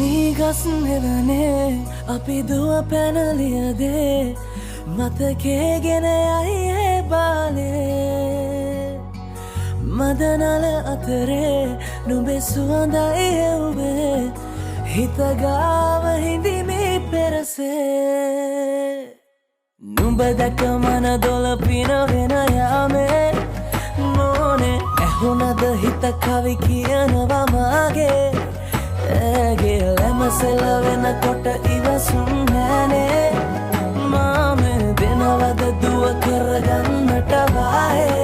නීගස් නෙවනේ අපි දුව පැනලියදේ මතකේ ගෙන යයි ඒ බාලේ මදනල අතරේ නුඹේ සුවඳයි එව්වේ හිතගාව හිඳිමි පෙරසේ නුඹ දැක මන දොල පිනවෙන යාමේ නෝනේ ඇහුනද හිත කවි කියනවා මාගේ ඇගේ ලැමසෙල වෙනකොට ඉවසුම් නෑනේ මාමේ දෙනවද දුව කරගන්නට වායේ